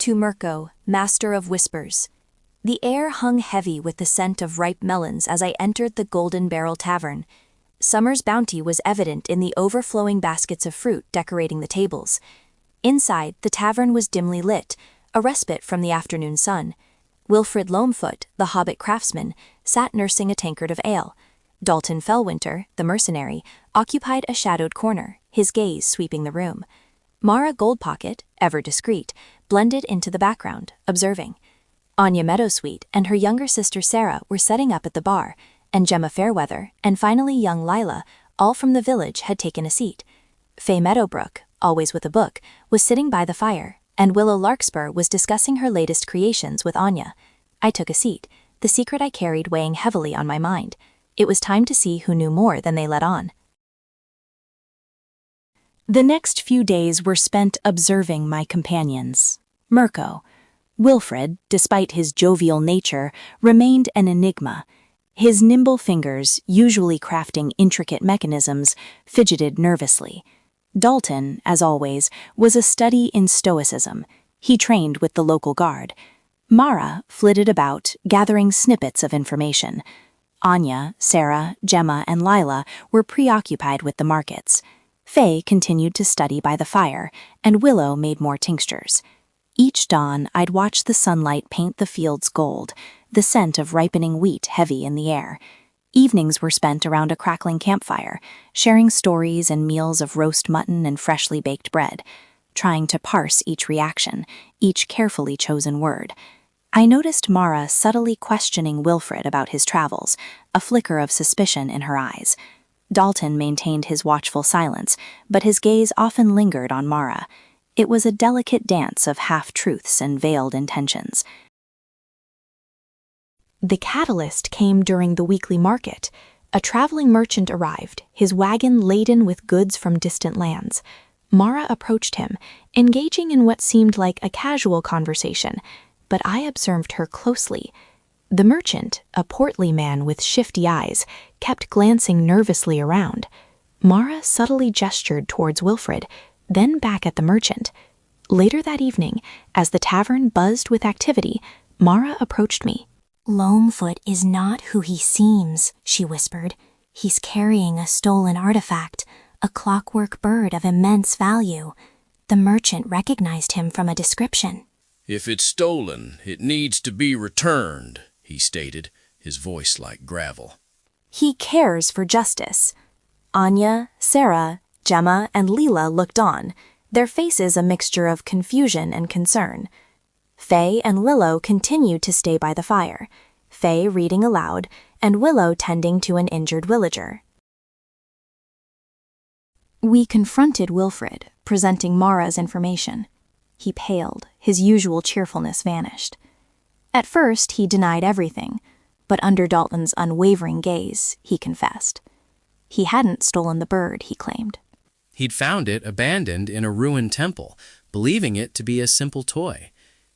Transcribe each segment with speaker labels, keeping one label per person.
Speaker 1: to Mirko, master of whispers. The air hung heavy with the scent of ripe melons as I entered the Golden Barrel Tavern. Summer's bounty was evident in the overflowing baskets of fruit decorating the tables. Inside, the tavern was dimly lit, a respite from the afternoon sun. Wilfred Loamfoot, the hobbit craftsman, sat nursing a tankard of ale. Dalton Fellwinter, the mercenary, occupied a shadowed corner, his gaze sweeping the room. Mara Goldpocket, ever discreet, blended into the background, observing. Anya Meadowsweet and her younger sister Sarah were setting up at the bar, and Gemma Fairweather, and finally young Lila, all from the village, had taken a seat. Faye Meadowbrook, always with a book, was sitting by the fire, and Willow Larkspur was discussing her latest creations with Anya. I took a seat, the secret I carried weighing heavily on my mind. It was time to see who knew more than they let on. The next few days were spent observing my companions. Mirko. Wilfred, despite his jovial nature, remained an enigma. His nimble fingers, usually crafting intricate mechanisms, fidgeted nervously. Dalton, as always, was a study in stoicism. He trained with the local guard. Mara flitted about, gathering snippets of information. Anya, Sarah, Gemma, and Lila were preoccupied with the markets. Faye continued to study by the fire, and Willow made more tinctures. Each dawn, I'd watch the sunlight paint the fields gold, the scent of ripening wheat heavy in the air. Evenings were spent around a crackling campfire, sharing stories and meals of roast mutton and freshly baked bread, trying to parse each reaction, each carefully chosen word. I noticed Mara subtly questioning Wilfred about his travels, a flicker of suspicion in her eyes. Dalton maintained his watchful silence, but his gaze often lingered on Mara. It was a delicate dance of half-truths and veiled intentions. The catalyst came during the weekly market. A traveling merchant arrived, his wagon laden with goods from distant lands. Mara approached him, engaging in what seemed like a casual conversation, but I observed her closely. The merchant, a portly man with shifty eyes, kept glancing nervously around. Mara subtly gestured towards Wilfred, then back at the merchant. Later that evening, as the tavern buzzed with activity, Mara approached me.
Speaker 2: "Loamfoot is not who he seems," she whispered. "He's carrying a stolen artifact, a clockwork bird of immense value. The merchant recognized him from a description."
Speaker 3: "If it's stolen, it needs to be returned," he stated, his voice like gravel.
Speaker 1: He cares for justice. Anya, Sarah, Gemma, and Lila looked on, their faces a mixture of confusion and concern. Faye and Willow continued to stay by the fire, Faye reading aloud, and Willow tending to an injured villager. We confronted Wilfred, presenting Mara's information. He paled, his usual cheerfulness vanished. At first, he denied everything, but under Dalton's unwavering gaze, he confessed. He hadn't stolen the bird, he claimed.
Speaker 4: He'd found it abandoned in a ruined temple, believing it to be a simple toy.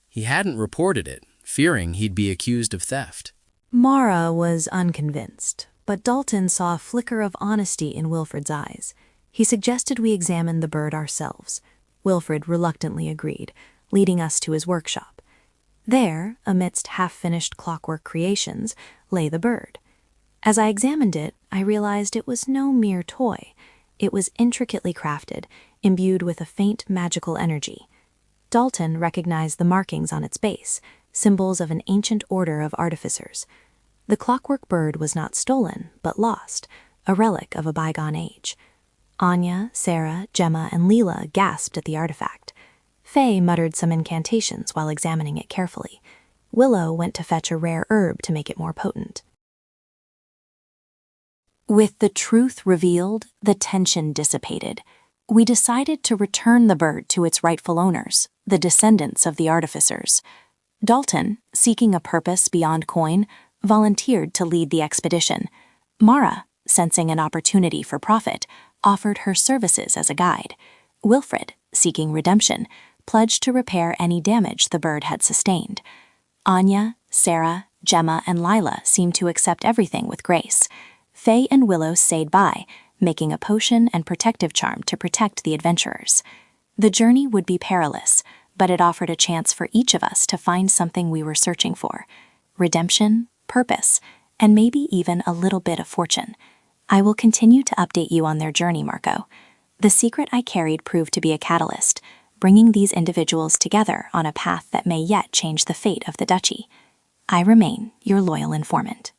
Speaker 4: He hadn't reported it, fearing he'd be accused of theft.
Speaker 1: Mara was unconvinced, but Dalton saw a flicker of honesty in Wilfred's eyes. He suggested we examine the bird ourselves. Wilfred reluctantly agreed, leading us to his workshop. There, amidst half-finished clockwork creations, lay the bird. As I examined it, I realized it was no mere toy. It was intricately crafted, imbued with a faint magical energy. Dalton recognized the markings on its base, symbols of an ancient order of artificers. The clockwork bird was not stolen, but lost, a relic of a bygone age. Anya, Sarah, Gemma, and Lila gasped at the artifact. Faye muttered some incantations while examining it carefully. Willow went to fetch a rare herb to make it more potent. With the truth revealed, the tension dissipated. We decided to return the bird to its rightful owners, the descendants of the artificers. Dalton, seeking a purpose beyond coin, volunteered to lead the expedition. Mara, sensing an opportunity for profit, offered her services as a guide. Wilfred, seeking redemption, pledged to repair any damage the bird had sustained. Anya, Sarah, Gemma, and Lila seemed to accept everything with grace. Faye and Willow stayed by, making a potion and protective charm to protect the adventurers. The journey would be perilous, but it offered a chance for each of us to find something we were searching for: redemption, purpose, and maybe even a little bit of fortune. I will continue to update you on their journey, Marco. The secret I carried proved to be a catalyst, bringing these individuals together on a path that may yet change the fate of the duchy. I remain your loyal informant.